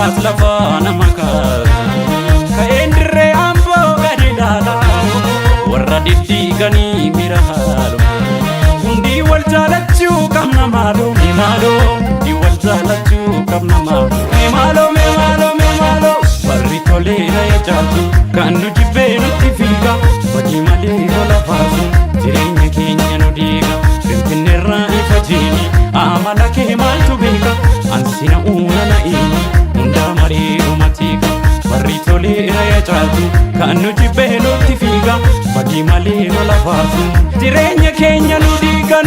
Kaas lafaa nama kaas ka'een dirree amboo gadi ilaala warra diddiiganii mira haalu hundi wal jaalachuu qabna maaloo hundi wal jaalachuu qabna maaloo warri toleera yaa jaaltu kan nu jibbee nutti fiiga hojii malee lola baasu jireenya keenya nu diiga finfinneerraa ifa jiini amala kee maaltu beeka ansina uumana inni hundaa marii uumatiika warri toleera yaa jaaltu kan nu jibbee nutti fiiga hojii malee lola baasu jireenya keenya nu diiga